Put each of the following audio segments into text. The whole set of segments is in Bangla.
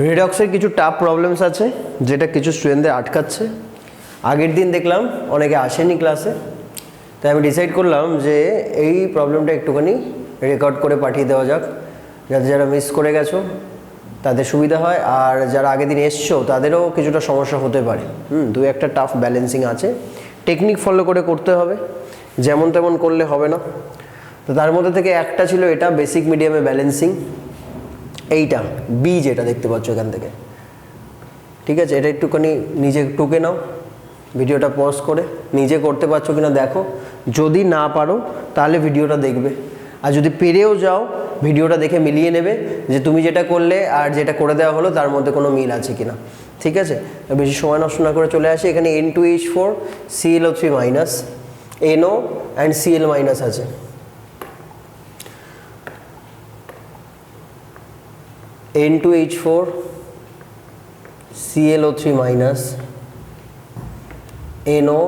রেডক্সের কিছু টাফ প্রবলেমস আছে যেটা কিছু স্টুডেন্টদের আটকাচ্ছে। আগের দিন দেখলাম অনেকে আসেনি ক্লাসে, তাই আমি ডিসাইড করলাম যে এই প্রবলেমটা একটুখানি রেকর্ড করে পাঠিয়ে দেওয়া যাক, যাতে যারা মিস করে গেছো তাদের সুবিধা হয়, আর যারা আগের দিন এসছো তাদেরও কিছুটা সমস্যা হতে পারে। দু একটা টাফ ব্যালেন্সিং আছে, টেকনিক ফলো করে করতে হবে, যেমন তেমন করলে হবে না। তো তার মধ্যে থেকে একটা ছিল এটা বেসিক মিডিয়ামে ব্যালেন্সিং, এইটা বি যেটা দেখতে পাচ্ছ এখান থেকে, ঠিক আছে? এটা একটুখানি নিজে টুকে নাও, ভিডিওটা পজ করে নিজে করতে পারছো কিনা দেখো, যদি না পারো তাহলে ভিডিওটা দেখবে, আর যদি পেরেও যাও ভিডিওটা দেখে মিলিয়ে নেবে যে তুমি যেটা করলে আর যেটা করে দেওয়া হলো তার মধ্যে কোনো মিল আছে কিনা, ঠিক আছে? বেশি সময় নষ্ট না করে চলে আসে। এখানে N2H4 ClO3 minus, NO and Cl minus আছে। N2H4 ClO3 মাইনাস, NO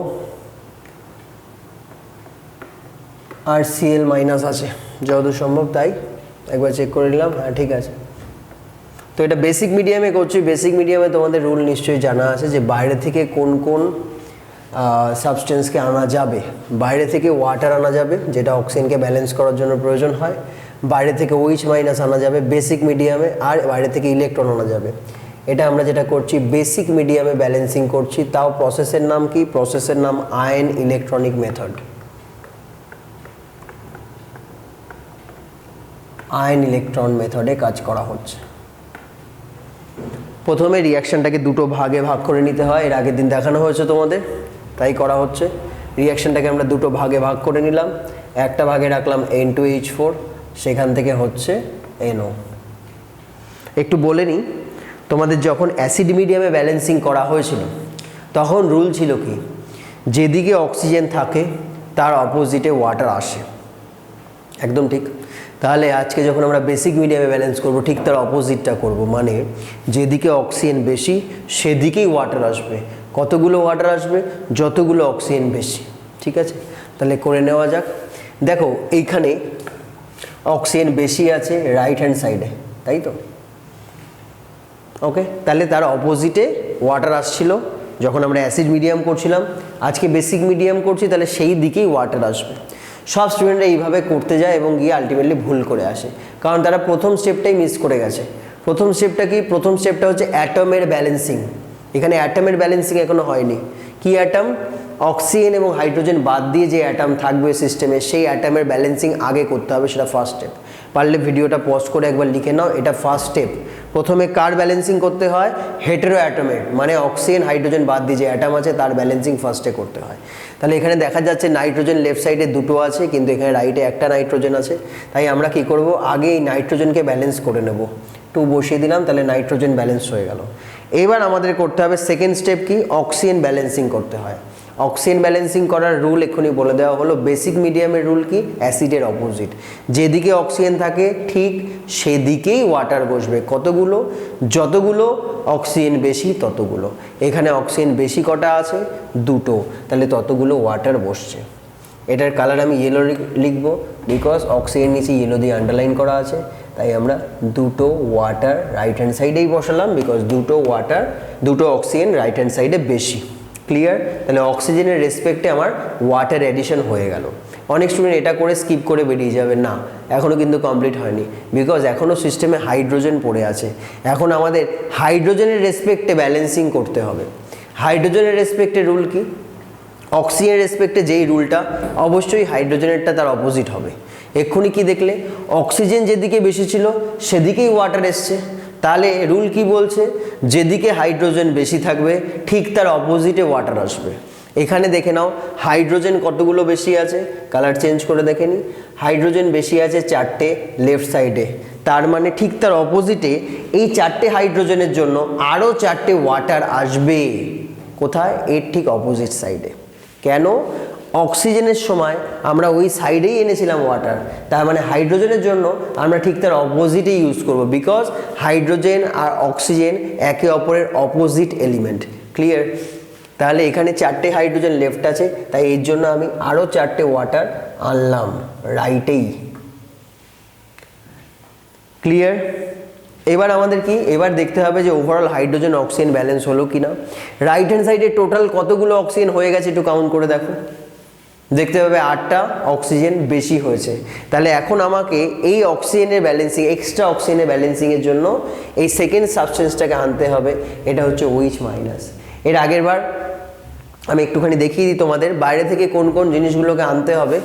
আর Cl মাইনাস আছে যতদূর সম্ভব, তাই একবার চেক করে নিলাম। হ্যাঁ ঠিক আছে। তো এটা বেসিক মিডিয়ামে করছি। বেসিক মিডিয়ামে তোমাদের রুল নিশ্চয়ই জানা আছে যে বাইরে থেকে কোন কোন সাবস্টেন্সকে আনা যাবে। বাইরে থেকে ওয়াটার আনা যাবে, যেটা অক্সিজেনকে ব্যালেন্স করার জন্য প্রয়োজন হয়। বাইরে থেকে OH মাইনাস আনা যাবে বেসিক মিডিয়ামে, আর বাইরে থেকে ইলেকট্রন আনা যাবে। এটা আমরা যেটা করছি বেসিক মিডিয়ামে ব্যালেন্সিং করছি। তাও প্রসেসের নাম কি? প্রসেসের নাম ion electronic method. Ion electron মেথডে কাজ করা হচ্ছে। প্রথমে রিয়াকশনটাকে দুটো ভাগে ভাগ করে নিতে হয়, এর আগের দিন দেখানো হয়েছে তোমাদের, তাই করা হচ্ছে। রিয়াকশনটাকে আমরা দুটো ভাগে ভাগ করে নিলাম, একটা ভাগে রাখলাম N2H4, সেখান থেকে হচ্ছে NO। একটু বলে নিই, তোমাদের যখন অ্যাসিড মিডিয়ামে ব্যালেন্সিং করা হয়েছিল তখন রুল ছিল কি, যেদিকে অক্সিজেন থাকে তার অপোজিটে ওয়াটার আসে, একদম ঠিক। তাহলে আজকে যখন আমরা বেসিক মিডিয়ামে ব্যালেন্স করব ঠিক তার অপোজিটটা করব, মানে যেদিকে অক্সিজেন বেশি সেদিকেই ওয়াটার আসবে। কতগুলো ওয়াটার আসবে? যতগুলো অক্সিজেন বেশি, ঠিক আছে? তাহলে করে নেওয়া যাক। দেখো এইখানে অক্সিজেন বেশি আছে রাইট হ্যান্ড সাইডে, তাই তো? ওকে, তাহলে তার অপোজিটে ওয়াটার আসছিল যখন আমরা অ্যাসিড মিডিয়াম করছিলাম। আজকে বেসিক মিডিয়াম করছি, তাহলে সেই দিকেই ওয়াটার আসবে। সব স্টুডেন্টরা এইভাবে করতে যায় এবং গিয়ে আলটিমেটলি ভুল করে আসে, কারণ তারা প্রথম স্টেপটাই মিস করে গেছে। প্রথম স্টেপটা কি? প্রথম স্টেপটা হচ্ছে অ্যাটমের ব্যালেন্সিং। এখানে অ্যাটমের ব্যালেন্সিং এখনো হয়নি। কি অ্যাটম? অক্সিজেন এবং হাইড্রোজেন বাদ দিয়ে যে অ্যাটম থাকবে সিস্টেমে, সেই অ্যাটমের ব্যালেন্সিং আগে করতে হবে, সেটা ফার্স্ট স্টেপ। পারলে ভিডিওটা পজ করে একবার লিখে নাও, এটা ফার্স্ট স্টেপ। প্রথমে কার ব্যালেন্সিং করতে হয়? হেটেরো অ্যাটমের, মানে অক্সিজেন হাইড্রোজেন বাদ দিয়ে যে অ্যাটম আছে তার ব্যালেন্সিং ফার্স্টে করতে হয়। তাহলে এখানে দেখা যাচ্ছে নাইট্রোজেন লেফট সাইডে দুটো আছে, কিন্তু এখানে রাইটে একটা নাইট্রোজেন আছে। তাই আমরা কি করব, আগে এই নাইট্রোজেনকে ব্যালেন্স করে নেব। 2 বসিয়ে দিলাম, তাহলে নাইট্রোজেন ব্যালেন্স হয়ে গেল। এবার আমাদের করতে হবে সেকেন্ড স্টেপ কি? অক্সিজেন ব্যালেন্সিং করতে হয়। অক্সিজেন ব্যালেন্সিং করার রুল এক্ষুনি বলে দেওয়া হলো। বেসিক মিডিয়ামের রুল কি? অ্যাসিডের অপোজিট। যেদিকে অক্সিজেন থাকে ঠিক সেদিকেই ওয়াটার বসবে। কতগুলো? যতগুলো অক্সিজেন বেশি ততগুলো। এখানে অক্সিজেন বেশি কটা আছে? 2টো, তাহলে ততগুলো ওয়াটার বসছে। এটার কালার আমি ইয়েলো লিখবো, বিকজ অক্সিজেন নিচে ইয়েলো দিয়ে আন্ডারলাইন করা আছে। তাই আমরা 2টো ওয়াটার রাইট হ্যান্ড সাইডেই বসালাম, বিকজ 2টো ওয়াটার, 2টো অক্সিজেন রাইট হ্যান্ড সাইডে বেশি। ক্লিয়ার? তাহলে অক্সিজেনের রেসপেক্টে আমার ওয়াটার অ্যাডিশন হয়ে গেল। অনেক স্টুডেন্ট এটা করে স্কিপ করে বেরিয়ে যাবে, না এখনও কিন্তু কমপ্লিট হয়নি, বিকজ এখনও সিস্টেমে হাইড্রোজেন পড়ে আছে। এখন আমাদের হাইড্রোজেনের রেসপেক্টে ব্যালেন্সিং করতে হবে। হাইড্রোজেনের রেসপেক্টে রুল কি? অক্সিজেনের রেসপেক্টে যেই রুলটা, অবশ্যই হাইড্রোজেনেরটা তার অপোজিট হবে। এক্ষুনি কি দেখলে? অক্সিজেন যেদিকে বেশি ছিল সেদিকেই ওয়াটার এসছে। তাহলে রুল কি বলছে? যেদিকে হাইড্রোজেন বেশি থাকবে ঠিক তার অপোজিটে ওয়াটার আসবে। এখানে দেখে নাও হাইড্রোজেন কতগুলো বেশি আছে, কালার চেঞ্জ করে দেখে নিই। হাইড্রোজেন বেশি আছে 4টে লেফট সাইডে, তার মানে ঠিক তার অপোজিটে এই 4টে হাইড্রোজেনের জন্য আরও 4টে ওয়াটার আসবে। কোথায়? এর ঠিক অপোজিট সাইডে। কেন? অক্সিজেনের সময় আমরা ওই সাইডেই এনেছিলাম ওয়াটার, তার মানে হাইড্রোজেনের জন্য আমরা ঠিক তার অপোজিটেই ইউজ করব, বিকজ হাইড্রোজেন আর অক্সিজেন একে অপরের অপোজিট এলিমেন্ট। ক্লিয়ার? তাহলে এখানে 4টে হাইড্রোজেন লেফট আছে, তাই এর জন্য আমি আরও 4টে ওয়াটার আনলাম রাইটেই। ক্লিয়ার? এবার আমাদের কি, এবার দেখতে হবে যে ওভারঅল হাইড্রোজেন অক্সিজেন ব্যালেন্স হলো কিনা। রাইট হ্যান্ড সাইডে টোটাল কতগুলো অক্সিজেন হয়ে গেছে একটু কাউন্ট করে দেখো, দেখতে পাবে 8টা অক্সিজেন বেশি হয়েছে। তাহলে এখন আমাকে এই অক্সিজেনের ব্যালেন্সিং, এক্সট্রা অক্সিজেনের ব্যালেন্সিংয়ের জন্য এই সেকেন্ড সাবস্টেন্সটাকে আনতে হবে, এটা হচ্ছে OH মাইনাস। এর আগের বার আমি একটুখানি দেখিয়ে দিই তোমাদের বাইরে থেকে কোন কোন জিনিসগুলোকে আনতে হবে।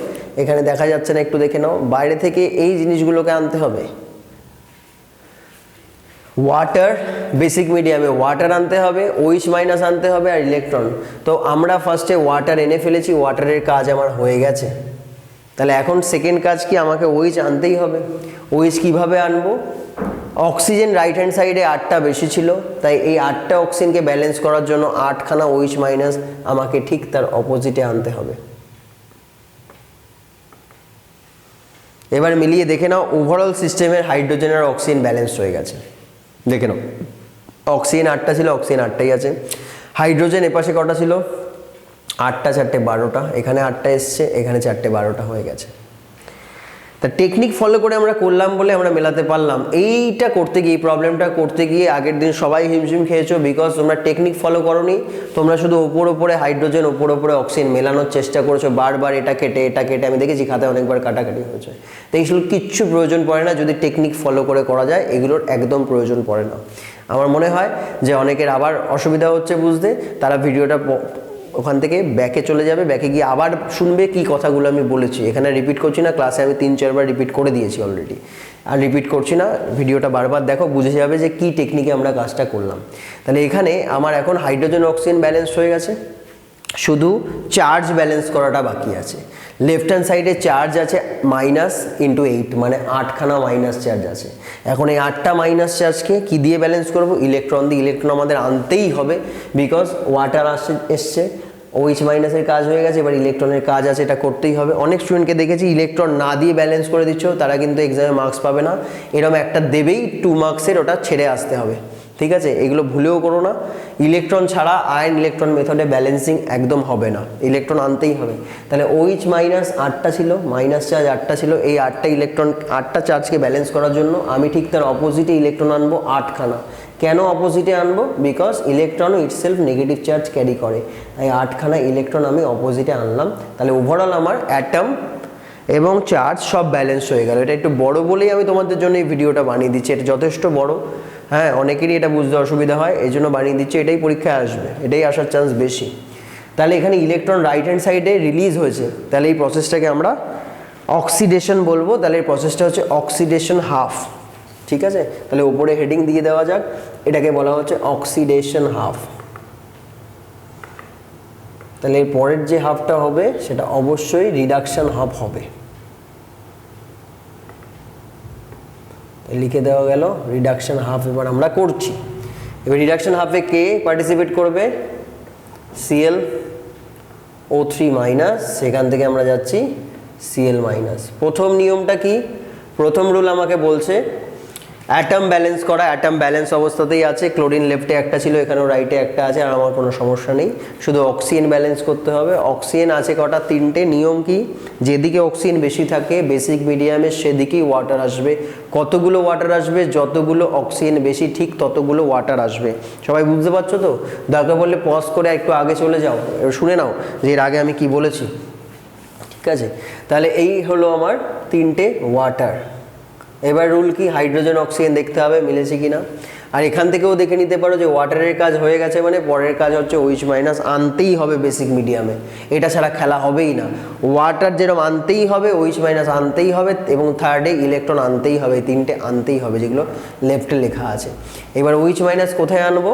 এখানে দেখা যাচ্ছে না, একটু দেখে নাও। বাইরে থেকে এই জিনিসগুলোকে আনতে হবে, ওয়াটার, বেসিক মিডিয়ামে ওয়াটার আনতে হবে, OH মাইনাস আনতে হবে আর ইলেকট্রন। তো আমরা ফার্স্টে ওয়াটার এনে ফেলেছি, ওয়াটারের কাজ আমার হয়ে গেছে। তাহলে এখন সেকেন্ড কাজ কি, আমাকে OH আনতেই হবে। OH কিভাবে আনবো, অক্সিজেন রাইট হ্যান্ড সাইডে 8টা বেশি ছিল, তাই এই 8টা অক্সিজেনকে ব্যালেন্স করার জন্য 8খানা OH মাইনাস আমাকে ঠিক তার অপোজিটে আনতে হবে। এবার মিলিয়ে দেখে নাও ওভারঅল সিস্টেমের হাইড্রোজেন আর অক্সিজেন ব্যালেন্স হয়ে গেছে। দেখে নাও, অক্সিজেন 8টা ছিল, অক্সিজেন 8টাই আছে। হাইড্রোজেন এপাশে কটা ছিল, 8টা 4টে 12টা, এখানে 8টা এসছে, এখানে 4টে 12টা হয়ে গেছে। তা টেকনিক ফলো করে আমরা করলাম বলে আমরা মেলাতে পারলাম। এইটা করতে গিয়ে, এই প্রবলেমটা করতে গিয়ে আগের দিন সবাই হিমশিম খেয়েছো, বিকজ তোমরা টেকনিক ফলো করোনি। তোমরা শুধু ওপরে হাইড্রোজেন, ওপরে অক্সিজেন মেলানোর চেষ্টা করেছো, বারবার এটা কেটে এটা কেটে। আমি দেখেছি খাতায় অনেকবার কাটাকাটি হয়েছে। তো এইগুলো কিচ্ছু প্রয়োজন পড়ে না, যদি টেকনিক ফলো করে করা যায় এগুলোর একদম প্রয়োজন পড়ে না। আমার মনে হয় যে অনেকের আবার অসুবিধা হচ্ছে বুঝতে, তারা ভিডিওটা ওখান থেকে ব্যাকে চলে যাবে, ব্যাকে গিয়ে আবার শুনবে কি কথাগুলো আমি বলেছি। এখানে রিপিট করছি না, ক্লাসে আমি 3-4 বার রিপিট করে দিয়েছি অলরেডি, আর রিপিট করছি না। ভিডিওটা বারবার দেখো, বুঝে যাবে যে কি টেকনিকে আমরা কাজটা করলাম। তাহলে এখানে আমার এখন হাইড্রোজেন অক্সিজেন ব্যালেন্স হয়ে গেছে, শুধু চার্জ ব্যালেন্স করাটা বাকি আছে। লেফট হ্যান্ড সাইডে চার্জ আছে -8, মানে 8খানা মাইনাস চার্জ আছে। এখন এই 8টা মাইনাস চার্জকে কি দিয়ে ব্যালেন্স করব, ইলেকট্রন দিয়ে। ইলেকট্রন আমাদের আনতেই হবে, বিকজ ওয়াটার এসছে, OH মাইনাসের কাজ হয়ে গেছে, এবার ইলেকট্রনের কাজ আছে, এটা করতেই হবে। অনেক স্টুডেন্টকে দেখেছি ইলেকট্রন না দিয়ে ব্যালেন্স করে দিচ্ছ, তারা কিন্তু এক্সামে মার্কস পাবে না। এরকম একটা দেবেই 2 মার্কসের, ওটা ছেড়ে আসতে হবে, ঠিক আছে? এগুলো ভুলেও করো না। ইলেকট্রন ছাড়া আয়ন ইলেকট্রন মেথডে ব্যালেন্সিং একদম হবে না, ইলেকট্রন আনতেই হবে। তাহলে OH মাইনাস 8টা ছিল, মাইনাস চার্জ 8টা ছিল, এই 8টা ইলেকট্রন, 8টা চার্জকে ব্যালেন্স করার জন্য আমি ঠিক তার অপোজিটে ইলেকট্রন আনবো 8খানা। কেন অপোজিটে আনবো, বিকজ ইলেকট্রনও ইটসেলফ নেগেটিভ চার্জ ক্যারি করে, তাই 8খানা ইলেকট্রন আমি অপোজিটে আনলাম। তাহলে ওভারঅল আমার অ্যাটম এবং চার্জ সব ব্যালেন্স হয়ে গেল। এটা একটু বড় বলেই আমি তোমাদের জন্য এই ভিডিওটা বানিয়ে দিচ্ছি, এটা যথেষ্ট বড়। হ্যাঁ, অনেকেরই এটা বুঝতে অসুবিধা হয়, এই জন্য বানিয়ে দিচ্ছি। এটাই পরীক্ষায় আসবে, এটাই আসার চান্স বেশি। তাহলে এখানে ইলেকট্রন রাইট হ্যান্ড সাইডে রিলিজ হয়েছে, তাহলে এই প্রসেসটাকে আমরা অক্সিডেশন বলবো। তাহলে এই প্রসেসটা হচ্ছে অক্সিডেশন হাফ, ঠিক আছে? তাহলে উপরে হেডিং দিয়ে দেওয়া যাক, এটাকে বলা হচ্ছে অক্সিডেশন হাফ। তাহলে এর পরের যে হাফটা হবে সেটা অবশ্যই রিডাকশন হাফ হবে। লিখে দেওয়া গেল রিডাকশন হাফ। এবার আমরা করছি। এবার রিডাকশন হাফে কে পার্টিসিপেট করবে, ClO3 মাইনাস, সেখান থেকে আমরা যাচ্ছি Cl মাইনাস। প্রথম নিয়মটা কি, প্রথম রুল আমাকে বলছে অ্যাটম ব্যালেন্স করা। অ্যাটম ব্যালেন্স অবস্থাতেই আছে, ক্লোরিন লেফটে একটা ছিল, এখানেও রাইটে একটা আছে, আর আমার কোনো সমস্যা নেই। শুধু অক্সিজেন ব্যালেন্স করতে হবে। অক্সিজেন আছে কটা, 3টে। নিয়ম কি, যেদিকে অক্সিজেন বেশি থাকে বেসিক মিডিয়ামে সেদিকেই ওয়াটার আসবে। কতগুলো ওয়াটার আসবে, যতগুলো অক্সিজেন বেশি ঠিক ততগুলো ওয়াটার আসবে। সবাই বুঝতে পারছো তো? দরকার পড়লে পজ করে একটু আগে চলে যাও, শুনে নাও যে এর আগে আমি কি বলেছি, ঠিক আছে? তাহলে এই হলো আমার 3টে ওয়াটার। এবার রুল কি, হাইড্রোজেন অক্সিজেন দেখতে হবে মিলেছে কিনা। আর এখান থেকেও দেখে নিতে পারো যে ওয়াটারের কাজ হয়ে গেছে, মানে পরের কাজ হচ্ছে OH মাইনাস আনতেই হবে বেসিক মিডিয়ামে, এটা ছাড়া খেলা হবেই না। ওয়াটার যেরকম আনতেই হবে, OH মাইনাস আনতেই হবে, এবং থার্ডে ইলেকট্রন আনতেই হবে, 3টে আনতেই হবে যেগুলো লেফটে লেখা আছে। এবার OH মাইনাস কোথায় আনবো,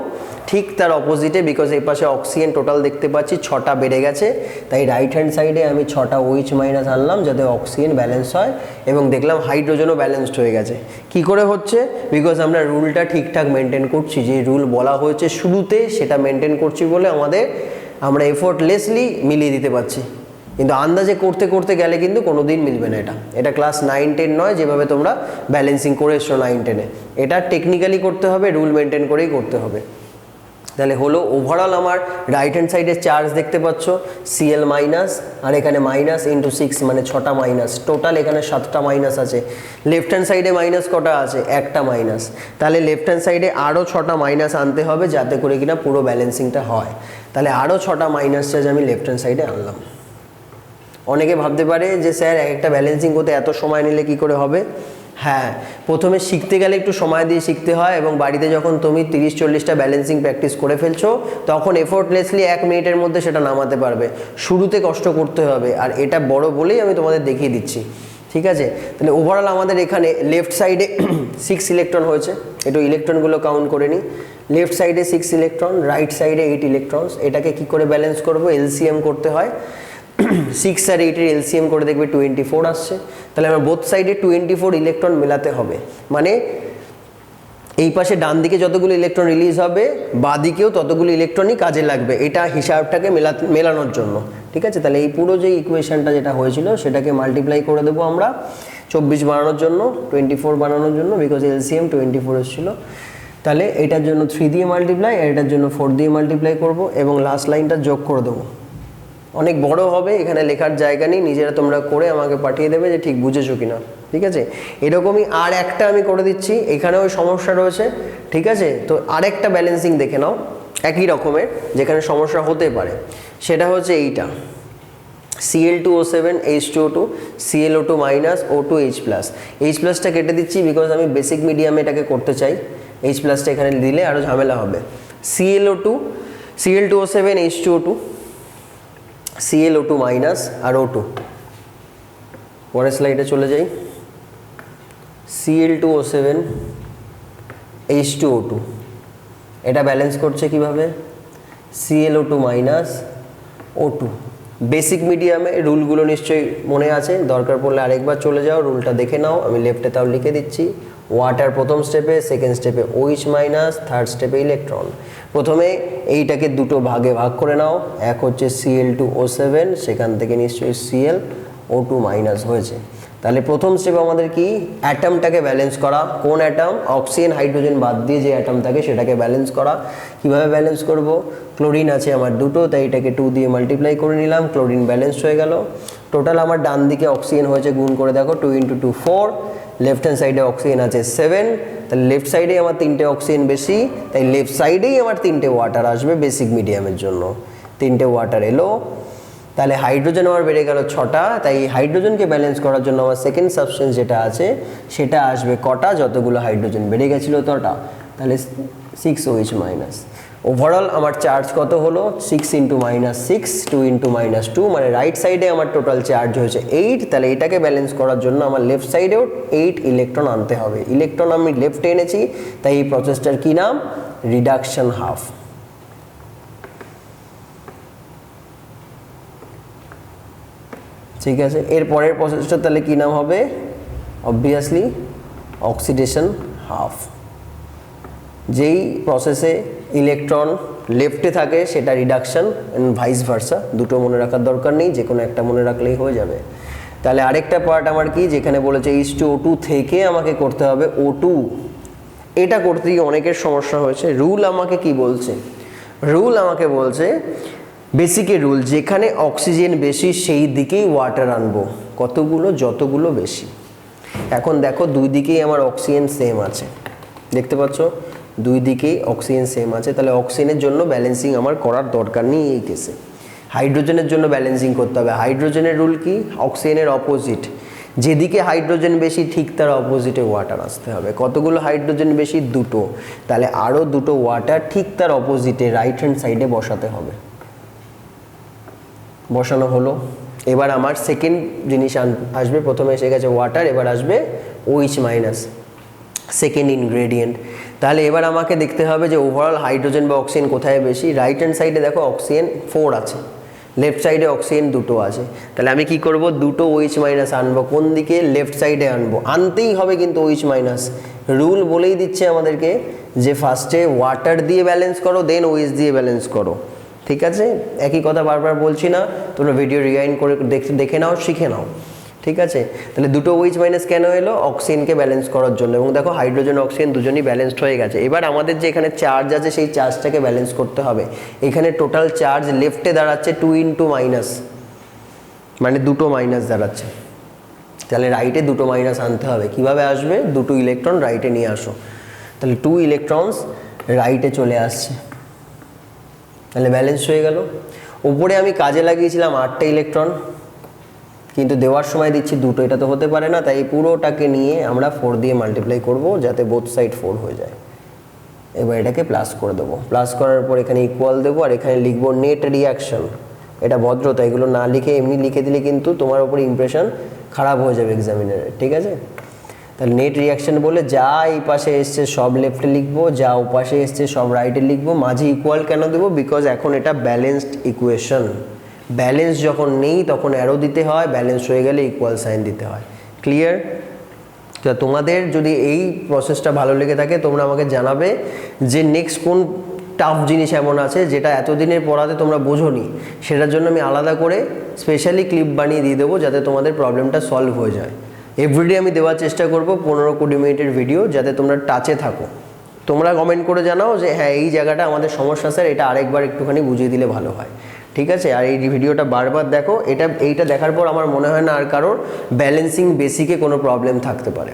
ঠিক তার অপোজিটে, বিকজ এই পাশে অক্সিজেন টোটাল দেখতে পাচ্ছি 6টা বেড়ে গেছে, তাই রাইট হ্যান্ড সাইডে আমি 6টা OH মাইনাস আনলাম যাতে অক্সিজেন ব্যালেন্স হয়, এবং দেখলাম হাইড্রোজেনও ব্যালেন্সড হয়ে গেছে। কি করে হচ্ছে, বিকজ আমরা রুলটা ঠিকঠাক মেনটেন করছি, যে রুল বলা হয়েছে শুরুতে সেটা মেনটেন করছি বলে আমরা এফোর্টলেসলি মিলিয়ে দিতে পারছি। কিন্তু আন্দাজে করতে করতে গেলে কিন্তু কোনোদিন মিলবে না। এটা ক্লাস 9-10 নয়, যেভাবে তোমরা ব্যালেন্সিং করে এসছো 9-10-এ। এটা টেকনিক্যালি করতে হবে, রুল মেনটেন করেই করতে হবে। তাহলে হলো ওভারঅল আমার রাইট হ্যান্ড সাইডে চার্জ দেখতে পাচ্ছ Cl মাইনাস, আর এখানে মাইনাস ইন্টু 6 মানে 6টা মাইনাস, টোটাল এখানে 7টা মাইনাস আছে। লেফট হ্যান্ড সাইডে মাইনাস কটা আছে? একটা মাইনাস। তাহলে লেফট হ্যান্ড সাইডে আরও 6টা মাইনাস আনতে হবে যাতে করে কিনা পুরো ব্যালেন্সিংটা হয়। তাহলে আরও 6টা মাইনাস চার্জ আমি লেফট হ্যান্ড সাইডে আনলাম। অনেকে ভাবতে পারে যে স্যার একটা ব্যালেন্সিং করতে এত সময় নিলে কি করে হবে? হ্যাঁ, প্রথমে শিখতে গেলে একটু সময় দিয়ে শিখতে হয়, এবং বাড়িতে যখন তুমি 30-40টা ব্যালেন্সিং প্র্যাকটিস করে ফেলছো তখন এফোর্টলেসলি 1 মিনিটের মধ্যে সেটা নামাতে পারবে। শুরুতে কষ্ট করতে হবে, আর এটা বড় বলেই আমি তোমাদের দেখিয়ে দিচ্ছি, ঠিক আছে? তাহলে ওভারঅল আমাদের এখানে লেফট সাইডে 6 ইলেকট্রন হয়েছে, একটু ইলেকট্রনগুলো কাউন্ট করে নিই। লেফট সাইডে 6 ইলেকট্রন, রাইট সাইডে 8 ইলেকট্রনস। এটাকে কি করে ব্যালেন্স করব? এলসিএম করতে হয়। 6 আর 8 এর এলসিএম করে দেখবে 24 আসছে। তাহলে আমার বোথ সাইডে 24 ইলেকট্রন মেলাতে হবে, মানে এই পাশে ডান দিকে যতগুলো ইলেকট্রন রিলিজ হবে বাঁ দিকেও ততগুলো ইলেকট্রনই কাজে লাগবে, এটা হিসাবটাকে মেলানোর জন্য, ঠিক আছে? তাহলে এই পুরো যে ইকুয়েশনটা যেটা হয়েছিল সেটাকে মাল্টিপ্লাই করে দেবো আমরা 24 বানানোর জন্য, 24 বানানোর জন্য, বিকজ এলসিএম 24 এসেছিল। তাহলে এটার জন্য 3 দিয়ে মাল্টিপ্লাই, আর এটার জন্য 4 দিয়ে মাল্টিপ্লাই করব, এবং লাস্ট লাইনটা যোগ করে দেবো। অনেক বড় হবে, এখানে লেখার জায়গা নেই, নিজেরা তোমরা করে আমাকে পাঠিয়ে দেবে যে ঠিক বুঝেছো কিনা, ঠিক আছে? এরকমই আর একটা আমি করে দিচ্ছি, এখানেও সমস্যা রয়েছে, ঠিক আছে? তো আরেকটা ব্যালেন্সিং দেখে নাও একই রকমের, যেখানে সমস্যা হতে পারে, সেটা হচ্ছে এইটা Cl2O7 H2O2 ClO2 minus O2 H plus. H প্লাসটা কেটে দিচ্ছি বিকজ আমি বেসিক মিডিয়ামে এটাকে করতে চাই। H প্লাসটা এখানে দিলে আরও ঝামেলা হবে। Cl2O7 H2O2 ClO2 মাইনাস আর O2। পরের স্লাইডে চলে যাই। Cl2O7 H2O2 এটা ব্যালেন্স করছে কিভাবে? ClO2 minus O2। বেসিক মিডিয়ামে রুলগুলো নিশ্চয়ই মনে আছে, দরকার পড়লে আরেকবার চলে যাও, রুলটা দেখে নাও। আমি লেফটে তাও লিখে দিচ্ছি। ওয়াটার প্রথম স্টেপে, সেকেন্ড স্টেপে OH মাইনাস, থার্ড স্টেপে ইলেকট্রন। প্রথমে এইটাকে দুটো ভাগে ভাগ করে নাও, এক হচ্ছে Cl2O7, সেখান থেকে নিশ্চয়ই ClO2 মাইনাস হয়েছে। তাহলে প্রথম স্টেপ আমাদের কি? অ্যাটমটাকে ব্যালেন্স করা। কোন অ্যাটম? অক্সিজেন হাইড্রোজেন বাদ দিয়ে যে অ্যাটম থাকে সেটাকে ব্যালেন্স করা। কিভাবে ব্যালেন্স করব? ক্লোরিন আছে আমার দুটো, তাই এটাকে 2 দিয়ে মাল্টিপ্লাই করে নিলাম, ক্লোরিন ব্যালেন্স হয়ে গেল। টোটাল আমার ডান দিকে অক্সিজেন হয়েছে, গুণ করে দেখো 2 × 2 4। লেফট হ্যান্ড সাইডে অক্সিজেন আছে 7, তাহলে লেফট সাইডেই আমার 3টে অক্সিজেন বেশি, তাই লেফট সাইডেই আমার 3টে ওয়াটার আসবে বেসিক মিডিয়ামের জন্য। 3টে ওয়াটার এলো। তাহলে হাইড্রোজেন আমার বেড়ে গেল 6টা, তাই হাইড্রোজেনকে ব্যালেন্স করার জন্য আমার সেকেন্ড সাবস্টেন্স যেটা আছে সেটা আসবে কটা? যতগুলো হাইড্রোজেন বেড়ে গেছিলো তটা, তাহলে 6OH মাইনাস। ওভারঅল আমার চার্জ কত হলো? 6 × -6 2 × -2, মানে রাইট সাইডে আমার টোটাল চার্জ হয়েছে 8। তাহলে এটাকে ব্যালেন্স করার জন্য আমার লেফট সাইডেও 8 ইলেকট্রন আনতে হবে। ইলেকট্রন আমি লেফটে এনেছি, তাই এই প্রসেসটার কি নাম? Reduction half. ঠিক আছে, এর পরের প্রসেসটা তাহলে কি নাম হবে? Obviously oxidation half. যেই প্রসেসে ইলেকট্রন লেফটে থাকে সেটা রিডাকশন, ভাইস ভার্সা। দুটো মনে রাখার দরকার নেই, যে কোনো একটা মনে রাখলেই হয়ে যাবে। তাহলে আরেকটা পার্ট আমার কি? যেখানে বলেছে H2O2 থেকে আমাকে করতে হবে O2। এটা করতে গিয়ে অনেকের সমস্যা হয়েছে। রুল আমাকে কি বলছে? রুল আমাকে বলছে বেসিকের রুল, যেখানে অক্সিজেন বেশি সেই দিকেই ওয়াটার আনবো। কতগুলো? যতগুলো বেশি। এখন দেখো দুই দিকেই আমার অক্সিজেন সেম আছে, দেখতে পাচ্ছ দুই দিকেই অক্সিজেন সেম আছে। তাহলে অক্সিজেনের জন্য ব্যালেন্সিং আমার করার দরকার নেই এই কেসে। হাইড্রোজেনের জন্য ব্যালেন্সিং করতে হবে। হাইড্রোজেনের রুল কি? অক্সিজেনের অপোজিট, যেদিকে হাইড্রোজেন বেশি ঠিক তার অপোজিটে ওয়াটার আসতে হবে। কতগুলো হাইড্রোজেন বেশি? দুটো, তাহলে আরও দুটো ওয়াটার ঠিক তার অপোজিটে রাইট হ্যান্ড সাইডে বসাতে হবে। বসানো হলো। এবার আমার সেকেন্ড জিনিস আসবে। প্রথমে এসে গেছে ওয়াটার, এবার আসবে OH মাইনাস, সেকেন্ড ইনগ্রেডিয়েন্ট। তাহলে এবার আমাকে দেখতে হবে যে ওভারঅল হাইড্রোজেন বা অক্সিজেন কোথায় বেশি। রাইট হ্যান্ড সাইডে দেখো অক্সিজেন 4 আছে, লেফট সাইডে অক্সিজেন দুটো আছে। তাহলে আমি কি করব? দুটো OH মাইনাস আনবো। কোন দিকে? লেফট সাইডে আনবো। আনতেই হবে কিন্তু OH মাইনাস। রুল বলেই দিচ্ছে আমাদেরকে যে ফার্স্টে ওয়াটার দিয়ে ব্যালেন্স করো, দেন OH দিয়ে ব্যালেন্স করো। ঠিক আছে, একই কথা বারবার বলছি না, তোমরা ভিডিও রিওয়াইন্ড করে দেখে নাও, শিখে নাও। ঠিক আছে, তাহলে দুটো OH মাইনাস কেন এলো? অক্সিজেনকে ব্যালেন্স করার জন্য। এবং দেখো হাইড্রোজেন অক্সিজেন দুজনই ব্যালেন্সড হয়ে গেছে। এবার আমাদের যে এখানে চার্জ আছে সেই চার্জটাকে ব্যালেন্স করতে হবে। এখানে টোটাল চার্জ লেফটে দাঁড়াচ্ছে 2 ইন্টু মাইনাস, মানে দুটো মাইনাস দাঁড়াচ্ছে। তাহলে রাইটে দুটো মাইনাস আনতে হবে। কিভাবে আসবে? দুটো ইলেকট্রন রাইটে নিয়ে আসো। তাহলে 2 ইলেকট্রনস রাইটে চলে আসছে, তাহলে ব্যালেন্স হয়ে গেল। উপরে আমি কাজে লাগিয়েছিলাম 8টে ইলেকট্রন, কিন্তু দেওয়ার সময় দিচ্ছি দুটো, এটা তো হতে পারে না। তাই এই পুরোটাকে নিয়ে আমরা 4 দিয়ে মাল্টিপ্লাই করব যাতে বোথ সাইড 4 হয়ে যায়। এবার এটাকে প্লাস করে দেবো। প্লাস করার পর এখানে ইকুয়াল দেবো, আর এখানে লিখবো নেট রিয়াকশন। এটা ভদ্রতা, এগুলো না লিখে এমনি লিখে দিলে কিন্তু তোমার উপর ইমপ্রেশন খারাপ হয়ে যাবে এক্সামিনারের, ঠিক আছে? তাহলে নেট রিয়াকশন বলে যা এই পাশে এসছে সব লেফটে লিখবো, যা ও পাশে এসছে সব রাইটে লিখবো। মাঝে ইকুয়াল কেন দেবো? বিকজ এখন এটা ব্যালেন্সড ইকুয়েশন। ব্যালেন্স যখন নেই তখন অ্যারো দিতে হয়, ব্যালেন্স হয়ে গেলে ইকুয়াল সাইন দিতে হয়। ক্লিয়ার? তো তোমাদের যদি এই প্রসেসটা ভালো লেগে থাকে তোমরা আমাকে জানাবে যে নেক্সট কোন টাফ জিনিস এমন আছে যেটা এতদিনের পড়াতে তোমরা বোঝোনি, সেটার জন্য আমি আলাদা করে স্পেশালি ক্লিপ বানিয়ে দিয়ে দেবো যাতে তোমাদের প্রবলেমটা সলভ হয়ে যায়। এভরিডে আমি দেওয়ার চেষ্টা করব 15-20 মিনিটের ভিডিও, যাতে তোমরা টাচে থাকো। তোমরা কমেন্ট করে জানাও যে হ্যাঁ এই জায়গাটা আমাদের সমস্যা স্যার, এটা আরেকবার একটুখানি বুঝিয়ে দিলে ভালো হয়, ঠিক আছে? আর এই ভিডিওটা বারবার দেখো। এইটা দেখার পর আমার মনে হয় না আর কারোর ব্যালেন্সিং বেসিকে কোনো প্রবলেম থাকতে পারে।